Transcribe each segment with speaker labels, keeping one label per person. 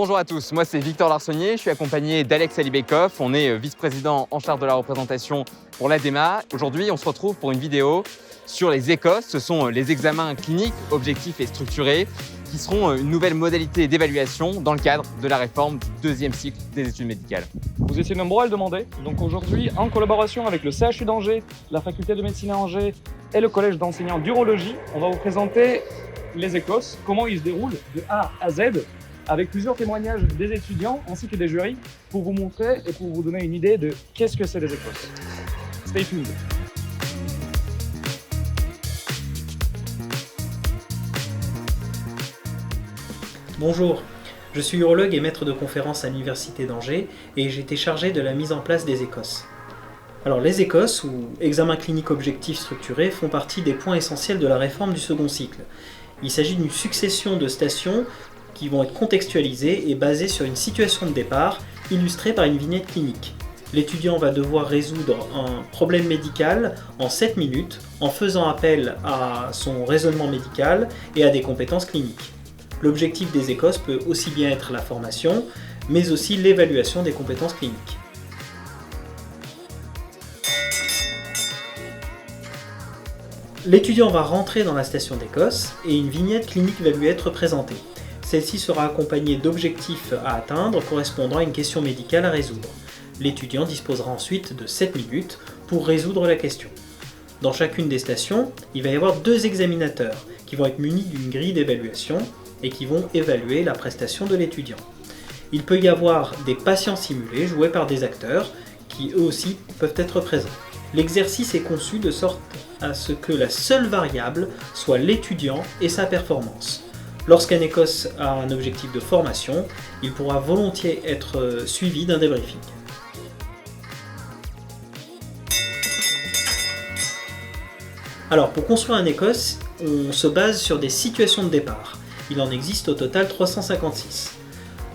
Speaker 1: Bonjour à tous, moi c'est Victor Larsonnier, je suis accompagné d'Alex Alibekov, on est vice-président en charge de la représentation pour l'ADEMA. Aujourd'hui, on se retrouve pour une vidéo sur les ECOS, ce sont les examens cliniques, objectifs et structurés, qui seront une nouvelle modalité d'évaluation dans le cadre de la réforme du deuxième cycle des études médicales.
Speaker 2: Vous étiez nombreux à le demander, donc aujourd'hui, en collaboration avec le CHU d'Angers, la faculté de médecine à Angers et le collège d'enseignants d'urologie, on va vous présenter les ECOS, comment ils se déroulent de A à Z, avec plusieurs témoignages des étudiants ainsi que des jurys pour vous montrer et pour vous donner une idée de qu'est-ce que c'est les ECOS. Stay tuned.
Speaker 3: Bonjour, je suis urologue et maître de conférence à l'Université d'Angers et j'ai été chargé de la mise en place des ECOS. Alors les ECOS, ou examens cliniques objectifs structurés, font partie des points essentiels de la réforme du second cycle. Il s'agit d'une succession de stations qui vont être contextualisées et basées sur une situation de départ illustrée par une vignette clinique. L'étudiant va devoir résoudre un problème médical en 7 minutes en faisant appel à son raisonnement médical et à des compétences cliniques. L'objectif des ECOS peut aussi bien être la formation, mais aussi l'évaluation des compétences cliniques. L'étudiant va rentrer dans la station d'ECOS et une vignette clinique va lui être présentée. Celle-ci sera accompagnée d'objectifs à atteindre correspondant à une question médicale à résoudre. L'étudiant disposera ensuite de 7 minutes pour résoudre la question. Dans chacune des stations, il va y avoir 2 examinateurs qui vont être munis d'une grille d'évaluation et qui vont évaluer la prestation de l'étudiant. Il peut y avoir des patients simulés joués par des acteurs qui eux aussi peuvent être présents. L'exercice est conçu de sorte à ce que la seule variable soit l'étudiant et sa performance. Lorsqu'un ECOS a un objectif de formation, il pourra volontiers être suivi d'un débriefing. Alors pour construire un ECOS, on se base sur des situations de départ. Il en existe au total 356.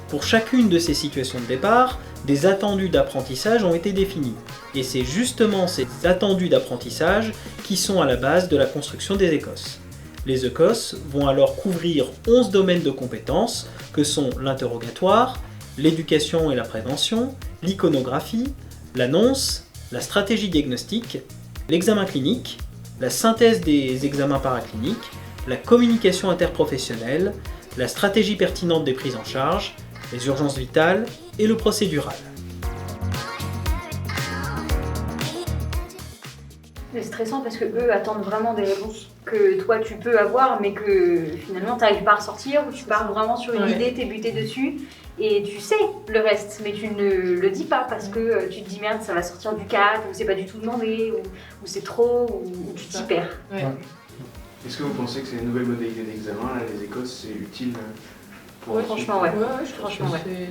Speaker 3: Pour chacune de ces situations de départ, des attendus d'apprentissage ont été définis. Et c'est justement ces attendus d'apprentissage qui sont à la base de la construction des ECOS. Les ECOS vont alors couvrir 11 domaines de compétences que sont l'interrogatoire, l'éducation et la prévention, l'iconographie, l'annonce, la stratégie diagnostique, l'examen clinique, la synthèse des examens paracliniques, la communication interprofessionnelle, la stratégie pertinente des prises en charge, les urgences vitales et le procédural.
Speaker 4: C'est stressant parce que eux attendent vraiment des réponses que toi tu peux avoir mais que finalement tu n'arrives pas à ressortir ou tu pars vraiment sur une idée, t'es buté dessus et tu sais le reste mais tu ne le dis pas parce que tu te dis merde ça va sortir du cadre ou c'est pas du tout demandé ou c'est trop ou tu t'y perds.
Speaker 5: Ouais. Est-ce que vous pensez que ces nouvelles modalités d'examen, là, les ECOS, c'est utile pour
Speaker 4: franchement, ouais.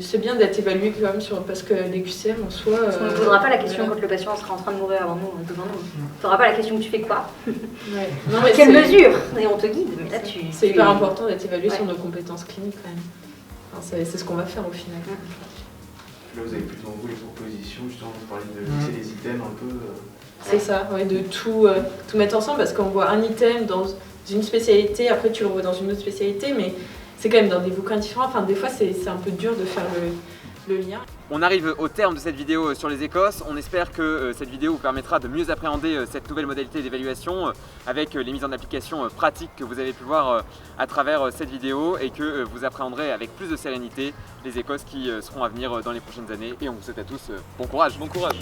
Speaker 6: C'est bien d'être évalué quand même parce que les QCM en soi.
Speaker 4: Parce qu'on ne posera pas la question quand le patient sera en train de mourir devant nous. Tu n'auras pas la question tu fais quoi.
Speaker 6: Non, mais
Speaker 4: quelle mesure. Et on te guide. Mais là,
Speaker 6: c'est hyper important d'être évalué sur nos compétences cliniques quand même. Enfin, c'est ce qu'on va faire au final.
Speaker 5: Là, vous avez plus devant vous les propositions, justement, vous parlez de mixer les items un peu.
Speaker 6: C'est ça, de tout mettre ensemble parce qu'on voit un item dans une spécialité, après tu le revois dans une autre spécialité, mais c'est quand même dans des bouquins différents. Enfin, des fois, c'est un peu dur de faire le lien.
Speaker 1: On arrive au terme de cette vidéo sur les ECOS. On espère que cette vidéo vous permettra de mieux appréhender cette nouvelle modalité d'évaluation avec les mises en application pratiques que vous avez pu voir à travers cette vidéo et que vous appréhenderez avec plus de sérénité les ECOS qui seront à venir dans les prochaines années. Et on vous souhaite à tous bon courage.
Speaker 2: Bon courage.